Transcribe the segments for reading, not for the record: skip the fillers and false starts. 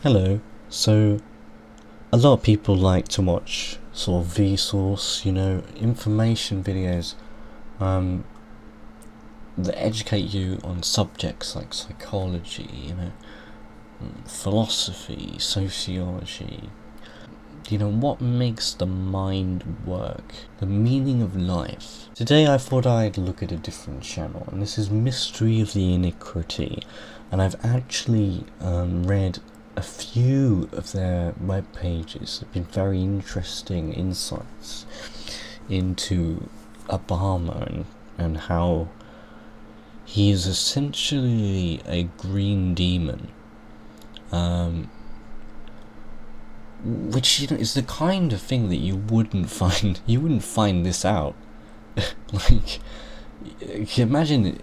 Hello. So, a lot of people like to watch sort of Vsauce, information videos um, that educate you on subjects like psychology, philosophy, sociology, what makes the mind work, the meaning of life. Today I thought I'd look at a different channel, and this is Mystery of the Iniquity, and I've actually read a few of their web pages. Have been very interesting insights into Obama and how he is essentially a green demon, which is the kind of thing that you wouldn't find this out. Like, imagine,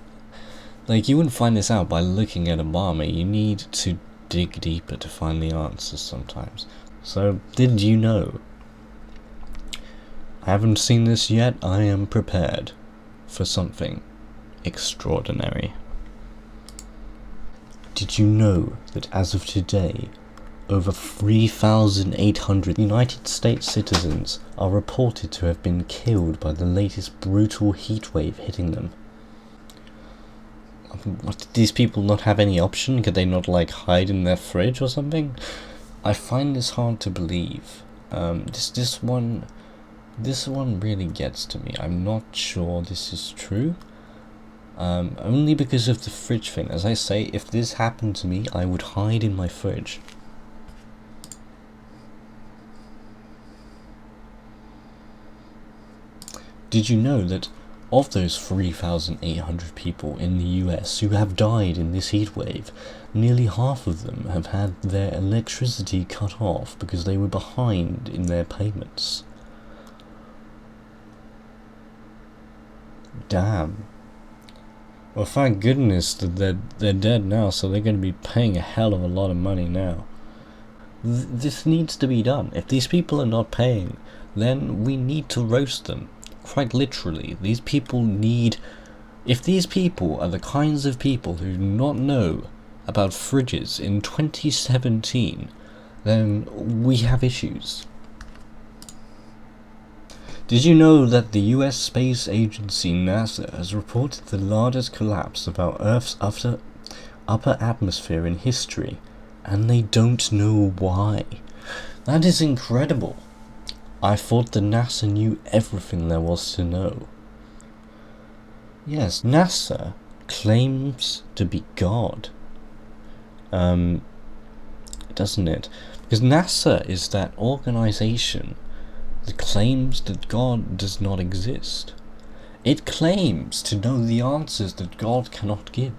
like, you wouldn't find this out by looking at Obama. You need to dig deeper to find the answers sometimes. So, did you know? I haven't seen this yet. I am prepared for something extraordinary. Did you know that as of today, over 3,800 United States citizens are reported to have been killed by the latest brutal heatwave hitting them? What, did these people not have any option? Could they not, hide in their fridge or something? I find this hard to believe. This one really gets to me. I'm not sure this is true. Only because of the fridge thing. As I say, if this happened to me, I would hide in my fridge. Did you know that of those 3,800 people in the US who have died in this heatwave, nearly half of them have had their electricity cut off because they were behind in their payments? Damn. Well, thank goodness that they're dead now, so they're going to be paying a hell of a lot of money now. This needs to be done. If these people are not paying, then we need to roast them. Quite literally, these people need... If these people are the kinds of people who do not know about fridges in 2017, then we have issues. Did you know that the US space agency NASA has reported the largest collapse of our Earth's upper atmosphere in history, and they don't know why? That is incredible. I thought that NASA knew everything there was to know. Yes, NASA claims to be God. Doesn't it? Because NASA is that organization that claims that God does not exist. It claims to know the answers that God cannot give.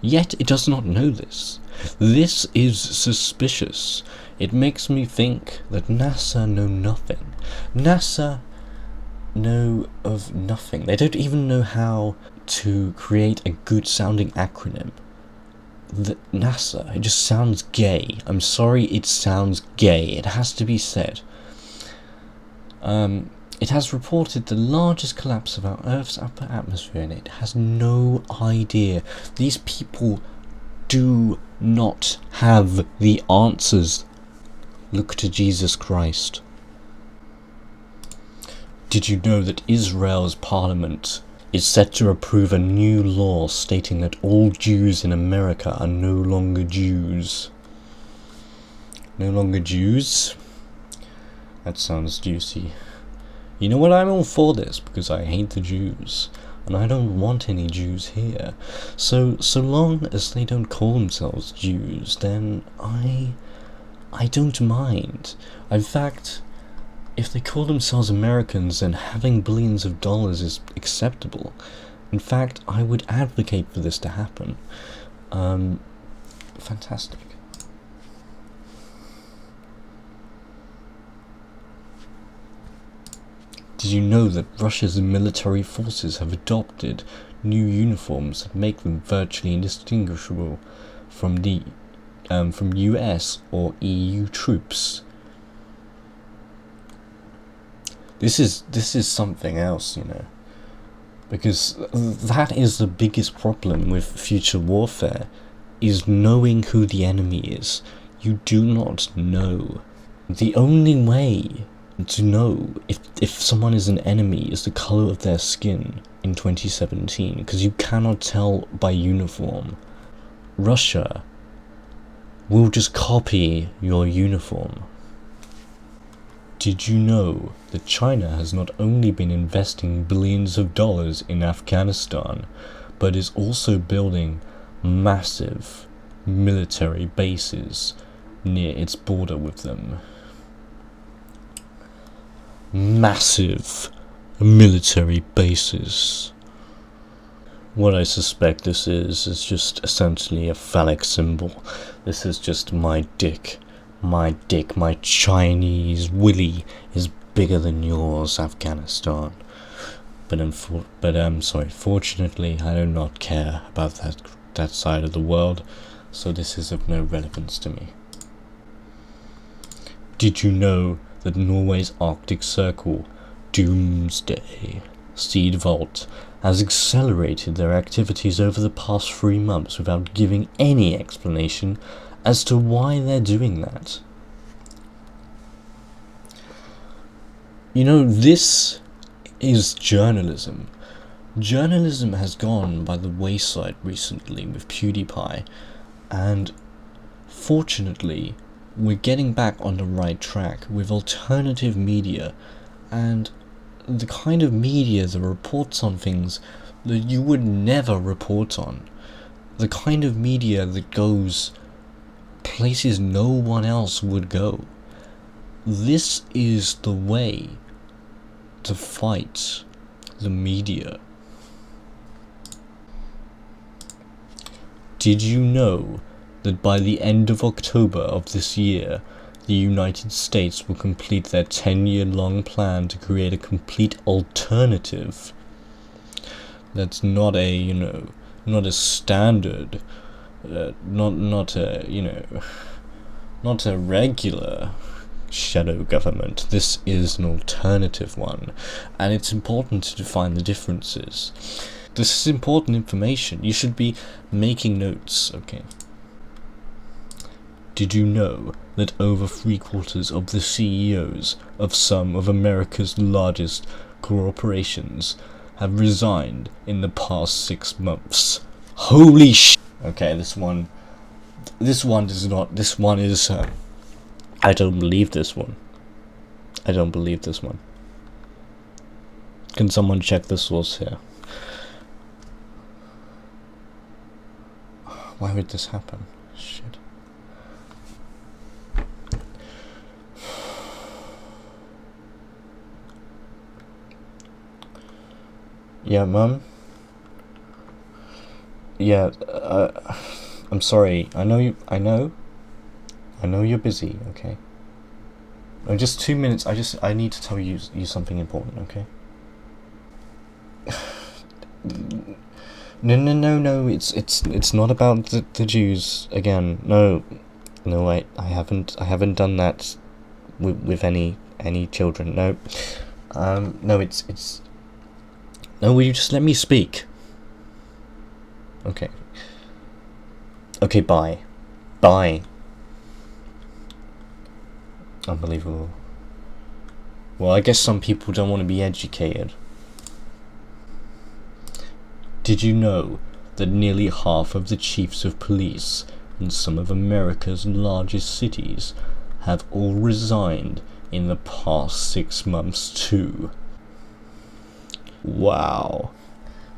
Yet it does not know this. This is suspicious. It makes me think that NASA know nothing. NASA know of nothing. They don't even know how to create a good sounding acronym. NASA, it just sounds gay. I'm sorry, it sounds gay. It has to be said. It has reported the largest collapse of our Earth's upper atmosphere, and it has no idea. These people do not have the answers. Look to Jesus Christ. Did you know that Israel's parliament is set to approve a new law stating that all Jews in America are no longer Jews? No longer Jews? That sounds juicy. You know what, I'm all for this because I hate the Jews, and I don't want any Jews here. So long as they don't call themselves Jews, then I don't mind. In fact, if they call themselves Americans, then having billions of dollars is acceptable. In fact, I would advocate for this to happen. Fantastic. Did you know that Russia's military forces have adopted new uniforms that make them virtually indistinguishable from US or EU troops? This is something else, because that is the biggest problem with future warfare. is knowing who the enemy is. You do not know. The only way to know if someone is an enemy is the color of their skin in 2017, because you cannot tell by uniform. Russia will just copy your uniform. Did you know that China has not only been investing billions of dollars in Afghanistan, but is also building massive military bases near its border with them? Massive military bases. What I suspect this is just essentially a phallic symbol. This is just my dick. My Chinese willy is bigger than yours, Afghanistan. Fortunately, I do not care about that side of the world, so this is of no relevance to me. Did you know that Norway's Arctic Circle, Doomsday Seed Vault, has accelerated their activities over the past 3 months without giving any explanation as to why they're doing that? You know, this is journalism. Journalism has gone by the wayside recently with PewDiePie, and fortunately, we're getting back on the right track with alternative media, and the kind of media that reports on things that you would never report on. The kind of media that goes places no one else would go. This is the way to fight the media. Did you know that by the end of October of this year, the United States will complete their 10-year-long plan to create a complete alternative that's not a, not a standard, not a regular shadow government. This is an alternative one, and it's important to define the differences. This is important information. You should be making notes, okay? Did you know that over 3/4 of the CEOs of some of America's largest corporations have resigned in the past 6 months? Holy sh! Okay, this one is, I don't believe this one. I don't believe this one. Can someone check the source here? Why would this happen? Shit. Yeah, Mum? Yeah, I'm sorry. I know you're busy, okay? Oh, just 2 minutes. I need to tell you something important, okay? No. It's not about the Jews again. No, wait. I haven't done that with any children. No. No. It's. No. Will you just let me speak? Okay. Okay. Bye. Bye. Unbelievable. Well, I guess some people don't want to be educated. Did you know that nearly half of the chiefs of police in some of America's largest cities have all resigned in the past 6 months too? Wow.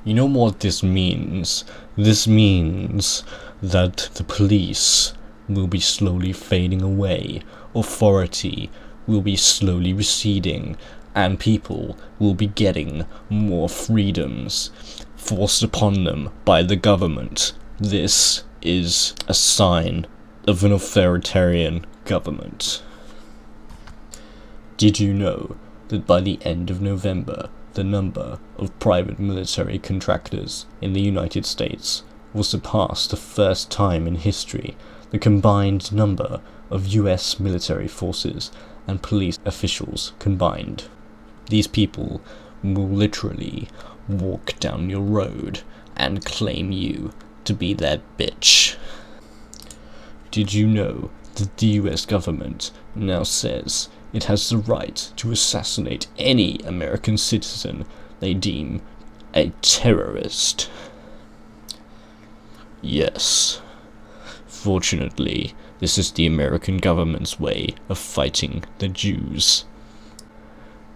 You know what this means? This means that the police will be slowly fading away, authority will be slowly receding, and people will be getting more freedoms forced upon them by the government. This is a sign of an authoritarian government. Did you know that by the end of November, the number of private military contractors in the United States will surpass the first time in history the combined number of US military forces and police officials combined? These people will literally walk down your road and claim you to be their bitch. Did you know that the US government now says it has the right to assassinate any American citizen they deem a terrorist? Yes. Fortunately, this is the American government's way of fighting the Jews.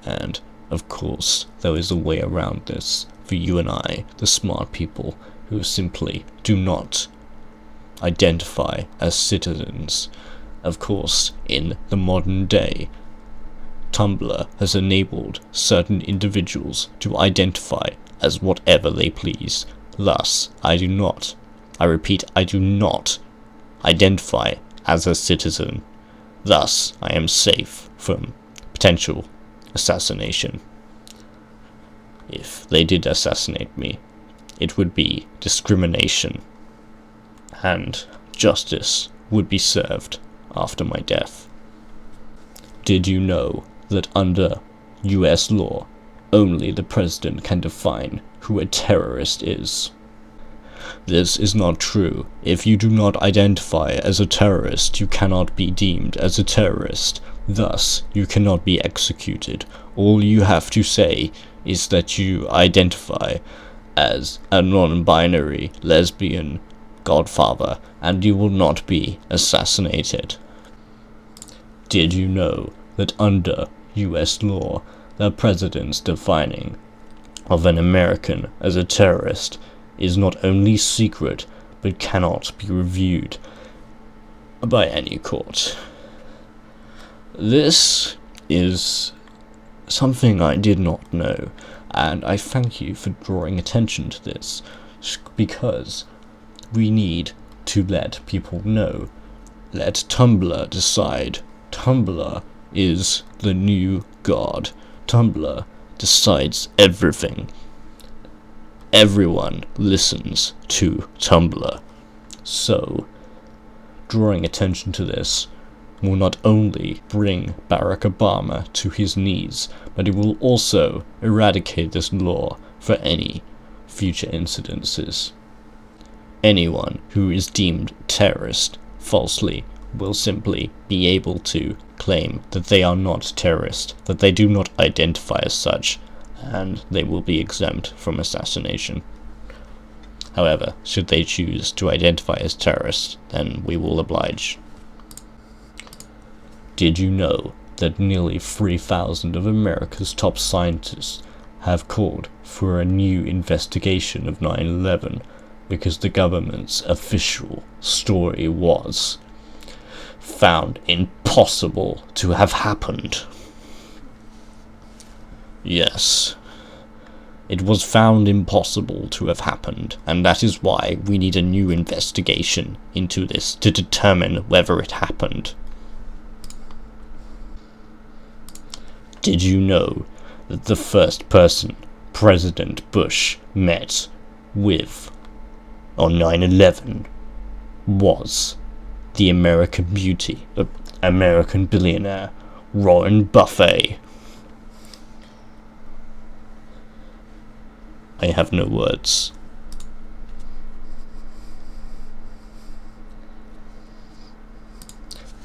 And, of course, there is a way around this for you and I, the smart people, who simply do not identify as citizens. Of course, in the modern day, Tumblr has enabled certain individuals to identify as whatever they please. Thus, I repeat, I do not identify as a citizen. Thus, I am safe from potential assassination. If they did assassinate me, it would be discrimination, and justice would be served after my death. Did you know that under US law, only the president can define who a terrorist is? This is not true. If you do not identify as a terrorist, you cannot be deemed as a terrorist. Thus, you cannot be executed. All you have to say is that you identify as a non-binary lesbian godfather, and you will not be assassinated. Did you know that under US law, the president's defining of an American as a terrorist is not only secret, but cannot be reviewed by any court? This is something I did not know, and I thank you for drawing attention to this, because we need to let people know. Let Tumblr decide. Tumblr is the new God. Tumblr decides everything. Everyone listens to Tumblr. So, drawing attention to this will not only bring Barack Obama to his knees, but it will also eradicate this law for any future incidences. Anyone who is deemed terrorist falsely will simply be able to claim that they are not terrorist, that they do not identify as such, and they will be exempt from assassination. However, should they choose to identify as terrorists, then we will oblige. Did you know that nearly 3,000 of America's top scientists have called for a new investigation of 9/11 because the government's official story was found impossible to have happened? Yes, it was found impossible to have happened, and that is why we need a new investigation into this to determine whether it happened. Did you know that the first person President Bush met with on 9/11 was the American beauty, the American billionaire, Warren Buffett? I have no words.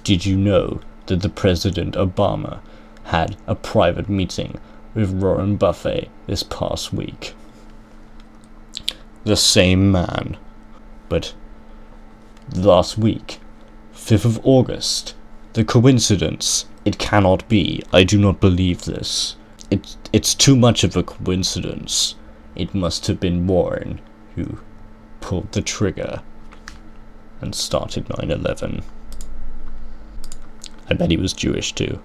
Did you know that the President Obama had a private meeting with Warren Buffett this past week? The same man. But last week, 5th of August, the coincidence, it cannot be. I do not believe this. It's too much of a coincidence. It must have been Warren who pulled the trigger and started 9/11. I bet he was Jewish too.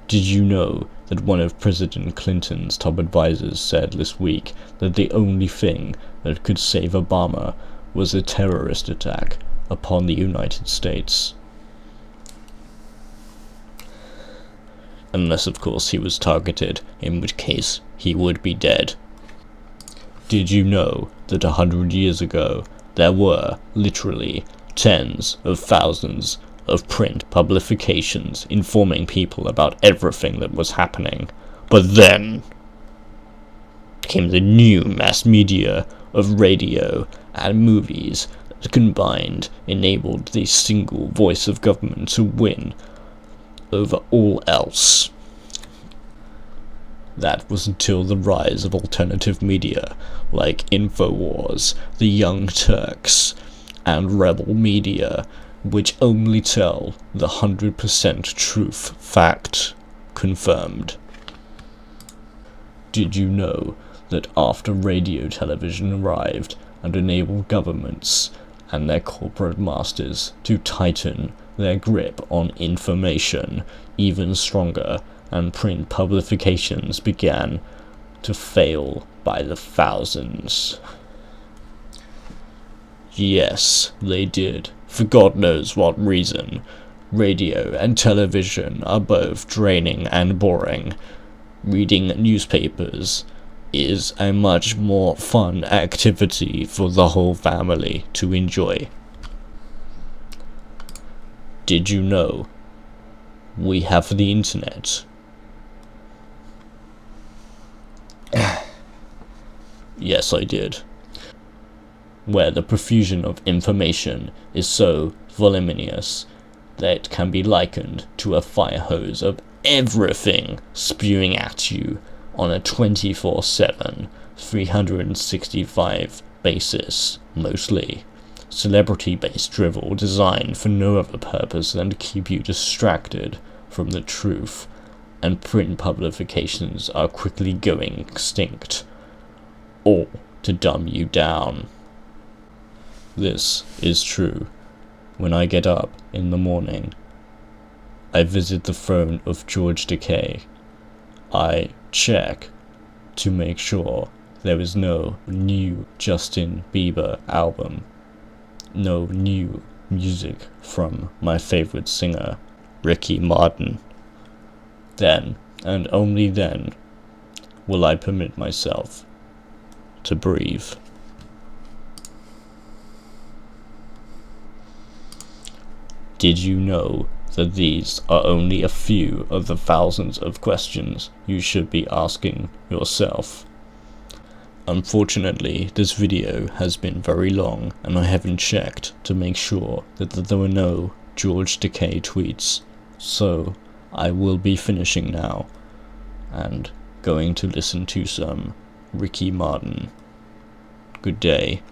Did you know that one of President Clinton's top advisors said this week that the only thing that could save Obama was a terrorist attack upon the United States? Unless, of course, he was targeted, in which case he would be dead. Did you know that 100 years ago there were literally tens of thousands of print publications informing people about everything that was happening? But then came the new mass media of radio and movies combined enabled the single voice of government to win over all else. That was until the rise of alternative media like InfoWars, the Young Turks, and Rebel Media, which only tell the 100% truth fact confirmed. Did you know that after radio television arrived and enabled governments and their corporate masters to tighten their grip on information even stronger, and print publications began to fail by the thousands? Yes, they did, for God knows what reason. Radio and television are both draining and boring. Reading newspapers is a much more fun activity for the whole family to enjoy. Did you know we have the internet? Yes, I did. Where the profusion of information is so voluminous that it can be likened to a fire hose of everything spewing at you on a 24/7, 365 basis, mostly. Celebrity-based drivel designed for no other purpose than to keep you distracted from the truth, and print publications are quickly going extinct, all to dumb you down. This is true. When I get up in the morning, I visit the throne of George Decay. I check to make sure there is no new Justin Bieber album, no new music from my favorite singer, Ricky Martin. Then, and only then, will I permit myself to breathe. Did you know that these are only a few of the thousands of questions you should be asking yourself? Unfortunately, this video has been very long, and I haven't checked to make sure that there were no George Decay tweets, so I will be finishing now and going to listen to some Ricky Martin. Good day.